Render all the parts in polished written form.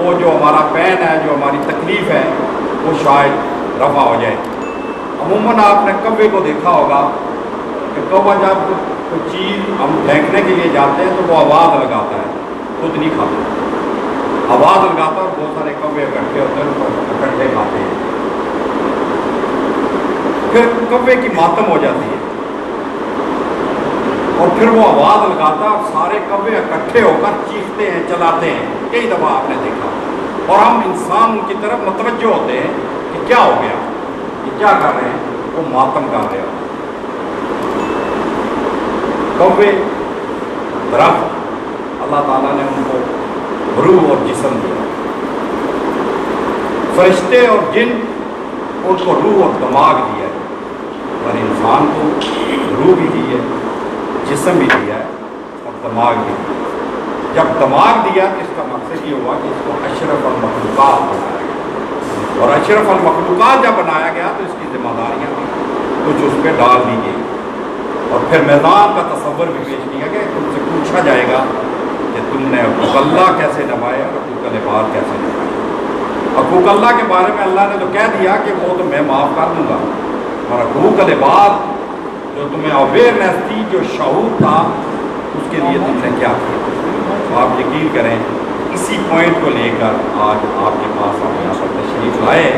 وہ جو ہمارا پین ہے، جو ہماری تکلیف ہے، وہ شاید رفع ہو جائے۔ عموماً آپ نے کوے کو دیکھا ہوگا کہ کوہ جب کوئی چیز ہم پھینکنے کے لیے جاتے ہیں تو وہ آواز لگاتا ہے، خود نہیں کھاتا، آواز لگاتا ہے اور بہت سارے کوے اکٹھے ہوتے ہیں، اکٹھے کھاتے ہیں، پھر کوے کی ماتم ہو جاتی ہے اور پھر وہ آواز لگاتا ہے اور سارے کوے اکٹھے ہو کر چیختے ہیں، چلاتے ہیں۔ کئی دفعہ آپ نے دیکھا اور ہم انسان کی طرف متوجہ ہوتے ہیں کہ کیا ہو گیا، یہ کیا کر رہے ہیں، وہ ماتم کر رہے ہیں۔ کوے درخت اللہ تعالیٰ نے ان کو روح اور جسم دیا، فرشتے اور جن ان کو روح اور دماغ دیا ہے، اور انسان کو روح بھی دی ہے، جسم بھی دیا ہے اور دماغ بھی دیا ہے۔ جب دماغ دیا تو اس کا مقصد یہ ہوا کہ اس کو اشرف المخلوقات بنایا گیا، اور اشرف المخلوقات جب بنایا گیا تو اس کی ذمہ داریاں بھی کچھ اس پہ ڈال دی گئی، اور پھر میدان کا تصور بھی پیش کیا گیا۔ تم سے پوچھا جائے گا کہ تم نے حقوق اللہ کیسے نبھائے اور حقوق العباد کیسے نبھائے۔ حقوق اللہ کے بارے میں اللہ نے تو کہہ دیا کہ وہ تو میں معاف کر دوں گا، اور حقوق العباد جو تمہیں اویئرنیس تھی، جو شعور تھا، اس کے لیے تم نے کیا کیا۔ تو آپ یقین کریں اسی پوائنٹ کو لے کر آج آپ کے پاس ہم یہاں پر تشریف لائے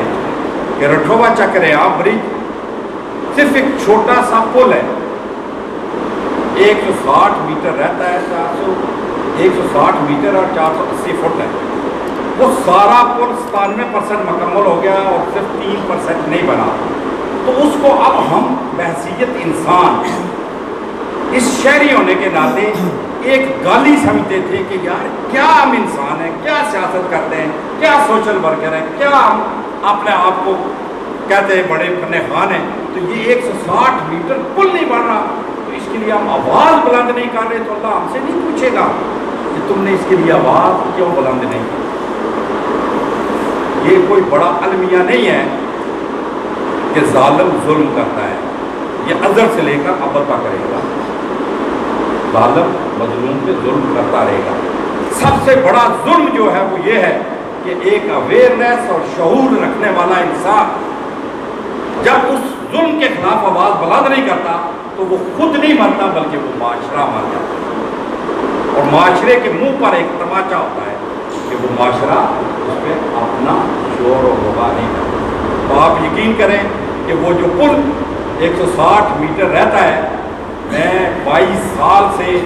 کہ رٹھوبا چکریام برج صرف ایک چھوٹا سا پل ہے، 160 میٹر رہتا ہے، 160 میٹر اور 480 فٹ ہے۔ وہ سارا پل 97% مکمل ہو گیا اور صرف 3% نہیں بنا۔ تو اس کو اب ہم بحیثیت انسان، اس شہری ہونے کے ناطے ایک گالی سمجھتے تھے کہ یار کیا ہم انسان ہیں، کیا سیاست کرتے ہیں، کیا سوشل ورکر ہیں، کیا ہم اپنے آپ کو کہتے ہیں بڑے فن خوان ہیں۔ تو یہ 160 میٹر پل نہیں بن رہا، تو اس کے لیے ہم آواز بلند نہیں کر رہے، تو اللہ ہم سے نہیں پوچھے گا کہ تم نے اس کے لیے آواز کیوں بلند نہیں کی۔ یہ کوئی بڑا المیہ نہیں ہے کہ ظالم ظلم کرتا ہے، یہ ازل سے لے کر ابد تک کرے گا، ظالم مظلوم پہ ظلم کرتا رہے گا۔ سب سے بڑا ظلم جو ہے وہ یہ ہے کہ ایک اویئرنیس اور شعور رکھنے والا انسان جب اس ظلم کے خلاف آواز بلند نہیں کرتا تو وہ خود نہیں مرتا بلکہ وہ معاشرہ مر جاتا ہے، اور معاشرے کے منہ پر ایک تماچا ہوتا ہے کہ وہ معاشرہ اس پہ اپنا شور و غبار نہیں کرتا۔ تو آپ یقین کریں کہ وہ جو پل 160 میٹر رہتا ہے، میں 22 سال سے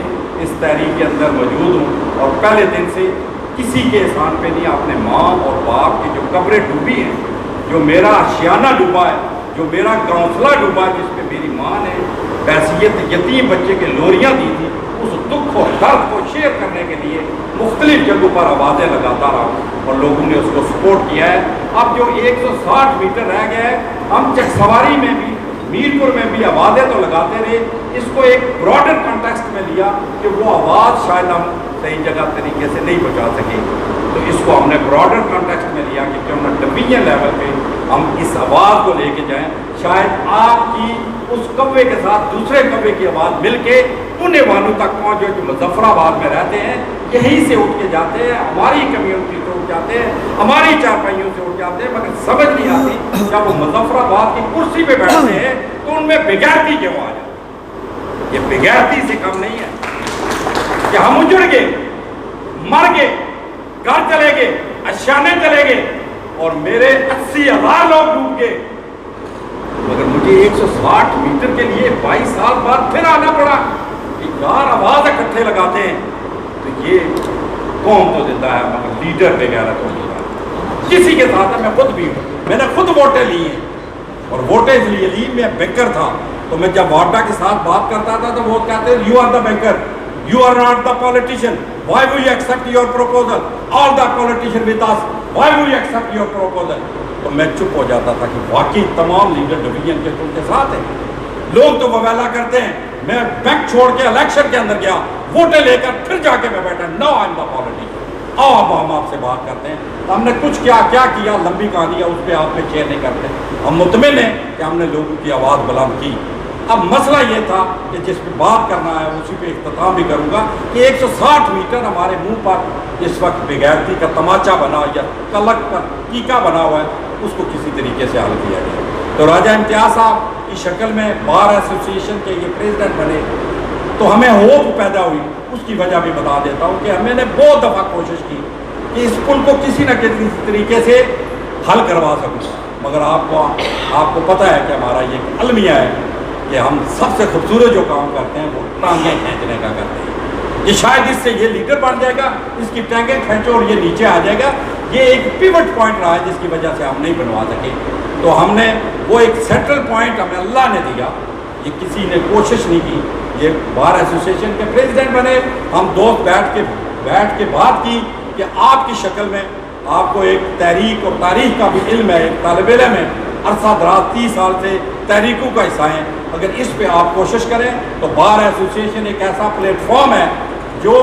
اس تحریک کے اندر موجود ہوں، اور پہلے دن سے کسی کے احسان پہ نہیں، اپنے ماں اور باپ کی جو قبریں ڈوبی ہیں، جو میرا آشیانہ ڈوبا ہے، جو میرا گونسلہ ڈوبا ہے، جس پہ میری ماں نے بحیثیت یتیم بچے کے لوریاں دی تھی، اس دکھ اور درد کو شیئر کرنے کے لیے مختلف جگہوں پر آوازیں لگاتا رہا اور لوگوں نے اس کو سپورٹ کیا ہے۔ اب جو 160 میٹر رہ گیا ہے، ہم چک سواری میں بھی، میرپور میں بھی آوازیں تو لگاتے رہے، اس کو ایک براڈر کنٹیکسٹ میں لیا کہ وہ آواز شاید ہم صحیح جگہ طریقے سے نہیں پہنچا سکے، تو اس کو ہم نے براڈر کنٹیکسٹ میں لیا کہ کیوں نہ ڈویژن لیول پہ ہم اس آواز کو لے کے جائیں، شاید آپ کی اس کوے کے ساتھ دوسرے کوے کی آواز مل کے ان ایوانوں تک پہنچ جو مظفر آباد میں رہتے ہیں، یہیں سے اٹھ کے جاتے ہیں، ہماری کمیونٹی سے اٹھ جاتے ہیں، ہماری چارپائیوں سے اٹھ جاتے ہیں، مگر سمجھ نہیں آتی جب وہ مظفر آباد کی کرسی پہ بیٹھتے ہیں تو ان میں بغیرتی کیوں آ جاتی ہے۔ یہ بغیرتی سے کم نہیں ہے کہ ہم اجڑ گئے، مر گئے، گھر چلے گئے، اشیانے چلے گئے، اور میرے 80,000 لوگ ڈوب گئے، مگر مجھے 160 میٹر کے لیے 22 سال بعد پھر آنا پڑا کہ یار آواز اکٹھے لگاتے ہیں۔ تو یہ قوم تو زندہ ہے مگر لیڈر وغیرہ تو نہیں ہے۔ کسی کے ساتھ ہے، میں خود بھی ہوں، میں نے خود ووٹیں لی ہیں، اور ووٹیں اس لیے لی، میں بینکر تھا، تو میں جب وارڈا کے ساتھ بات کرتا تھا تو وہ کہتے ہیں you are the banker, you are not the politician, why will you accept your proposal, all the politician with us, why will you accept your proposal. تو میں چپ ہو جاتا تھا کہ واقعی تمام لیڈر ڈویژن کے ان کے ساتھ ہیں، لوگ تو وویلا کرتے ہیں۔ میں بینک چھوڑ کے الیکشن کے اندر گیا، ووٹیں لے کر پھر جا کے میں بیٹھا، نو آئی ایم دا پالیٹیشین، آؤ اب ہم آپ سے بات کرتے ہیں، ہم نے کچھ کیا لمبی کہانی ہے، اس پہ آپ میں شیئر نہیں کرتے۔ ہم مطمئن ہیں کہ ہم نے لوگوں کی آواز بلند کی، اب مسئلہ یہ تھا کہ جس پہ بات کرنا ہے اسی پہ اختتام بھی کروں گا کہ 160 میٹر ہمارے منہ پر اس وقت بغیرتی کا تماچا بنا یا کلک کا ٹیکا بنا ہوا ہے، اس کو کسی طریقے سے حل کیا جائے۔ تو راجہ امتیاز صاحب کی شکل میں بار ایسوسیشن کے یہ پریزیڈنٹ بنے تو ہمیں ہوپ پیدا ہوئی۔ اس کی وجہ بھی بتا دیتا ہوں کہ ہمیں نے بہت دفعہ کوشش کی کہ اس پل کو کسی نہ کسی طریقے سے حل کروا سکوں، مگر آپ کو پتہ ہے کہ ہمارا یہ المیہ ہے کہ ہم سب سے خوبصورت جو کام کرتے ہیں وہ ٹانگیں کھینچنے کا کرتے ہیں کہ شاید اس سے یہ لیڈر بن جائے گا، اس کی ٹانگیں کھینچو اور یہ نیچے آ جائے گا۔ یہ ایک پیوٹ پوائنٹ رہا ہے جس کی وجہ سے ہم نہیں بنوا سکے۔ تو ہم نے وہ ایک سینٹرل پوائنٹ ہمیں اللہ نے دیا، یہ کسی نے کوشش نہیں کی۔ یہ بار ایسوسیشن کے پریزیڈنٹ بنے، ہم دوست بیٹھ کے بات کی کہ آپ کی شکل میں آپ کو ایک تحریک اور تاریخ کا بھی علم ہے، ایک طالب علم ہے، عرصہ دراز 30 سال سے تحریکوں کا حصہ ہیں، اگر اس پہ آپ کوشش کریں تو بار ایسوسیشن ایک ایسا پلیٹ فارم ہے جو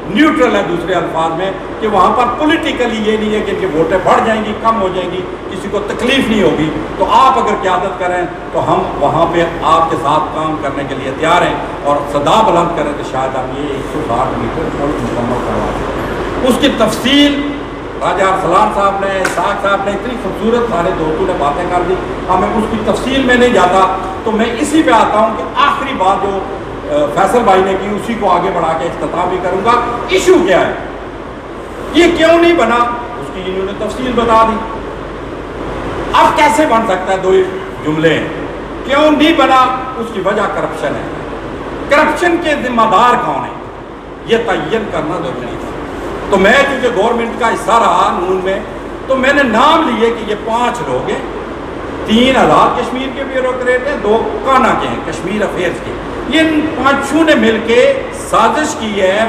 نیوٹرل ہے، دوسرے الفاظ میں کہ وہاں پر پولیٹیکلی یہ نہیں ہے کہ ان کی ووٹیں بڑھ جائیں گی، کم ہو جائیں گی، کسی کو تکلیف نہیں ہوگی۔ تو آپ اگر قیادت کریں تو ہم وہاں پہ آپ کے ساتھ کام کرنے کے لیے تیار ہیں، اور صدا بلند کریں تو شاید ہم یہ 160 میٹر مکمل کروا سکیں۔ اس کی تفصیل راجہ ارسلان صاحب نے، اسحاق صاحب نے اتنی خوبصورت سارے دوستوں نے باتیں کر دی، ہمیں اس کی تفصیل میں نہیں جاتا۔ تو میں اسی پہ آتا ہوں کہ آخری بات جو فیصل بھائی نے کی اسی کو آگے بڑھا کے اختتام بھی کروں گا۔ ایشو کیا ہے، یہ کیوں نہیں بنا، اس کی انہوں نے تفصیل بتا دی۔ اب کیسے بن سکتا ہے، دو جملے ہیں، کیوں نہیں بنا، اس کی وجہ کرپشن ہے۔ کرپشن کے ذمہ دار کون ہیں یہ تعین کرنا ضروری تھا۔ تو میں کیونکہ گورنمنٹ کا حصہ رہا نون میں، تو میں نے نام لیے کہ یہ 5 لوگ ہیں، 3 آزاد کشمیر کے بیوروکریٹ ہیں، 2 کانا کے ہیں، کشمیر افیئرس کے۔ یہ 5 نے مل کے سازش کی ہے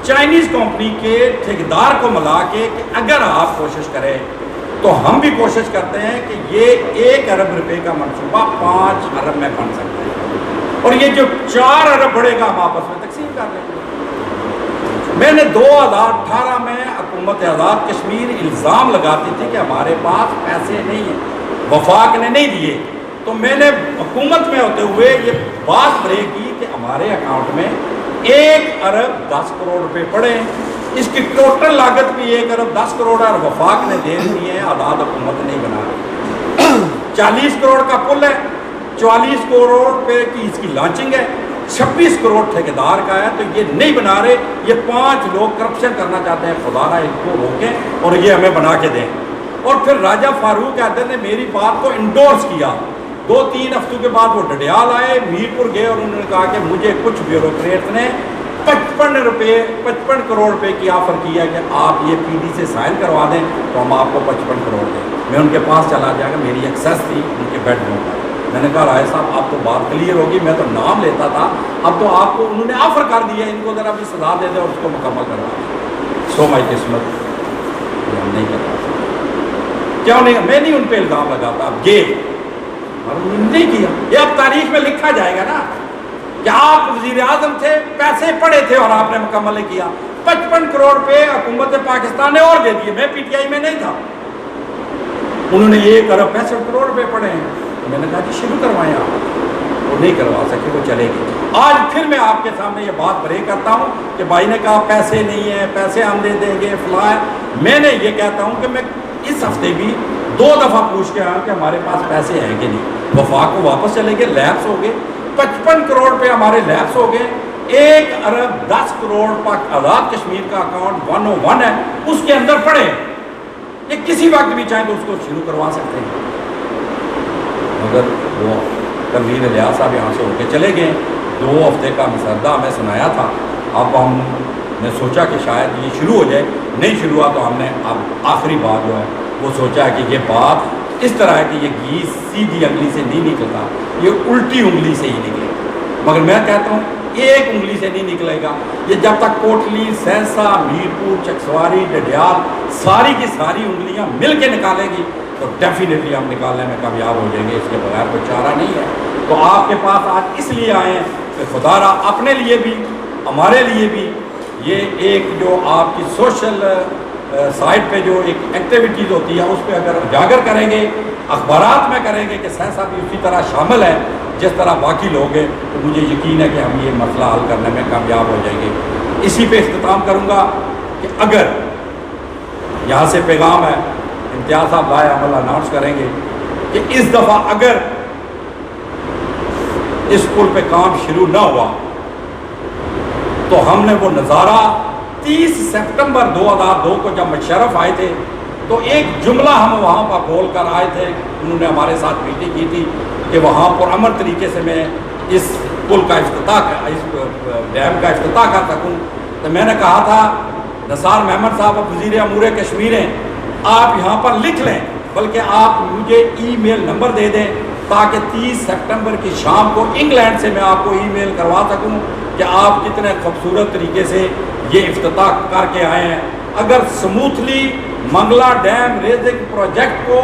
چائنیز کمپنی کے ٹھیکیدار کو ملا کے کہ اگر آپ کوشش کریں تو ہم بھی کوشش کرتے ہیں کہ یہ 1 ارب روپے کا منصوبہ 5 ارب میں بن سکتا ہے، اور یہ جو 4 ارب بڑھے گا ہم آپس میں تقسیم کر لیں گے۔ میں نے 2018 میں حکومت آزاد کشمیر الزام لگاتی تھی کہ ہمارے پاس پیسے نہیں ہیں، وفاق نے نہیں دیے، تو میں نے حکومت میں ہوتے ہوئے یہ بات بریک کی کہ ہمارے اکاؤنٹ میں 1 ارب 10 کروڑ روپے پڑے ہیں، اس کی ٹوٹل لاگت بھی 1 ارب 10 کروڑ ہے، اور وفاق نے دے دی ہے، آزاد حکومت نہیں بنا رہی۔ 40 کروڑ کا پل ہے، 44 کروڑ روپے کی اس کی لانچنگ ہے، 26 کروڑ ٹھیکیدار کا ہے، تو یہ نہیں بنا رہے۔ یہ 5 لوگ کرپشن کرنا چاہتے ہیں، خدا نہ ان کو روکیں اور یہ ہمیں بنا کے دیں۔ اور پھر راجہ فاروق حیدر نے میری بات کو انڈورس کیا۔ 2-3 ہفتوں کے بعد وہ ڈڈیال آئے، میر پور گئے، اور انہوں نے کہا کہ مجھے کچھ بیوروکریٹ نے 55 کروڑ روپے کی آفر کی ہے کہ آپ یہ پی ڈی سے سائن کروا دیں تو ہم آپ کو 55 کروڑ دیں۔ میں ان کے پاس چلا جا کے، میری ایکسیس تھی ان کے بیڈ روم پر، میں نے کہا رائے صاحب آپ تو بات کلیئر ہوگی، میں تو نام لیتا تھا، اب تو آپ کو انہوں نے آفر کر دیا ہے، ان کو ذرا بھی سزا دے دیں اور اس کو مکمل کروا دیں۔ سو مائی قسمت یہ ہم نہیں کروا سکتے۔ کیوں نہیں، میں نہیں ان پہ الزام لگاتا، اب یہ نہیں کیا، یہ اب تاریخ میں لکھا جائے گا نا کہ آپ وزیر اعظم تھے، پیسے پڑے تھے اور آپ نے مکمل نہیں کیا۔ 55 کروڑ روپے حکومت پاکستان نے اور دے دیے، میں پی ٹی آئی میں نہیں تھا، انہوں نے 1 ارب 65 کروڑ روپے پڑے ہیں۔ میں نے کہا جی شروع کروائیں آپ، وہ نہیں کروا سکے، وہ چلے گی۔ آج پھر میں آپ کے سامنے یہ بات بریک کرتا ہوں کہ بھائی نے کہا پیسے نہیں ہیں، پیسے ہم دے دیں گے فلاں، میں نے یہ کہتا ہوں کہ میں اس ہفتے بھی 2 دفعہ پوچھ کے آیا کہ ہمارے پاس پیسے ہیں کہ نہیں، وفاق کو واپس چلے گئے، لیپس ہو گئے، 55 کروڑ روپے ہمارے لیپس ہو گئے، 1 ارب 10 کروڑ آزاد کشمیر کا اکاؤنٹ 101 ہے، اس کے اندر پڑے، یہ کسی وقت بھی چاہیں تو اس کو شروع کروا سکتے ہیں۔ مگر وہ تنویر الیاس صاحب یہاں سے ہو کے چلے گئے، 2 ہفتے کا مسودہ ہمیں سنایا تھا، اب ہم نے سوچا کہ شاید یہ شروع ہو جائے، نہیں شروع ہوا تو ہم نے اب آخری بات جو ہے وہ سوچا کہ یہ بات اس طرح ہے کہ یہ گھی سیدھی انگلی سے نہیں نکلتا، یہ الٹی انگلی سے ہی نکلے، مگر میں کہتا ہوں ایک انگلی سے نہیں نکلے گا، یہ جب تک کوٹلی، سہسا، میر پور، چکسواری، ڈڈیال ساری کی ساری انگلیاں مل کے نکالیں گی تو ڈیفینیٹلی ہم نکالنے میں کامیاب ہو جائیں گے، اس کے بغیر کوئی چارہ نہیں ہے۔ تو آپ کے پاس آج اس لیے آئے ہیں کہ خدا را اپنے لیے بھی ہمارے لیے بھی یہ ایک جو آپ کی سوشل سائٹ پہ جو ایک ایکٹیویٹیز ہوتی ہے اس پہ اگر اجاگر کریں گے، اخبارات میں کریں گے کہ سہسا بھی اسی طرح شامل ہے جس طرح باقی لوگ ہیں، تو مجھے یقین ہے کہ ہم یہ مسئلہ حل کرنے میں کامیاب ہو جائیں گے۔ اسی پہ اختتام کروں گا کہ اگر یہاں سے پیغام ہے، امتیاز صاحب لائے عمل اناؤنس کریں گے کہ اس دفعہ اگر اس پل پہ کام شروع نہ ہوا تو ہم نے وہ نظارہ 30 سپٹمبر 2002 کو جب مشرف آئے تھے تو ایک جملہ ہم وہاں پر بول کر آئے تھے، انہوں نے ہمارے ساتھ میٹنگ کی تھی کہ وہاں پرامن طریقے سے میں اس پل کا افتتاح، اس ڈیم کا افتتاح کر سکوں۔ تو میں نے کہا تھا نثار محمد صاحب وزیر امور کشمیر ہیں، آپ یہاں پر لکھ لیں، بلکہ آپ مجھے ای میل نمبر دے دیں تاکہ 30 سپٹمبر کی شام کو انگلینڈ سے میں آپ کو ای میل کروا سکوں کہ آپ کتنے خوبصورت طریقے سے یہ افتتاح کر کے آئے ہیں۔ اگر smoothly Mangla dam raising project کو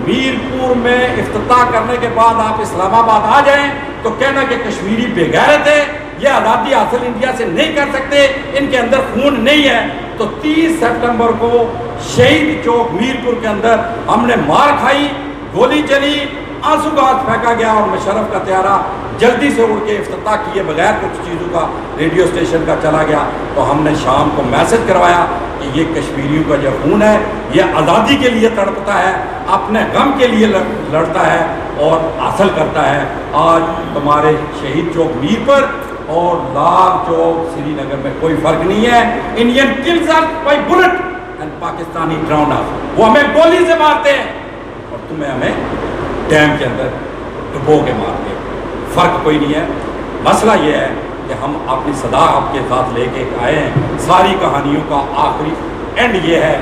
میرپور میں افتتاح کرنے کے بعد آپ اسلام آباد آ جائیں تو کہنا کہ کشمیری بے غیرت ہے، یہ آزادی حاصل انڈیا سے نہیں کر سکتے، ان کے اندر خون نہیں ہے۔ تو 30 سپٹمبر کو شہید چوک میرپور کے اندر ہم نے مار کھائی، گولی چلی، آنسو کا ہاتھ پھینکا گیا اور مشرف کا طیارہ جلدی سے اڑ کے افتتاح کیے بغیر کچھ چیزوں کا ریڈیو اسٹیشن کا چلا گیا۔ تو ہم نے شام کو میسج کروایا کہ یہ کشمیریوں کا جو خون ہے یہ آزادی کے لیے تڑپتا ہے، اپنے غم کے لیے لڑتا ہے اور حاصل کرتا ہے۔ آج تمہارے شہید چوک میر پر اور لال چوک سری نگر میں کوئی فرق نہیں ہے۔ Indian kills us by bullet and Pakistani drone us, وہ ہمیں گولی سے مارتے ہیں اور تمہیں ہمیں ڈیم کے اندر ڈبو کے مارتے ہیں۔ فرق کوئی نہیں ہے۔ مسئلہ یہ ہے کہ ہم اپنی صدا آپ کے ساتھ لے کے آئے ہیں۔ ساری کہانیوں کا آخری اینڈ یہ ہے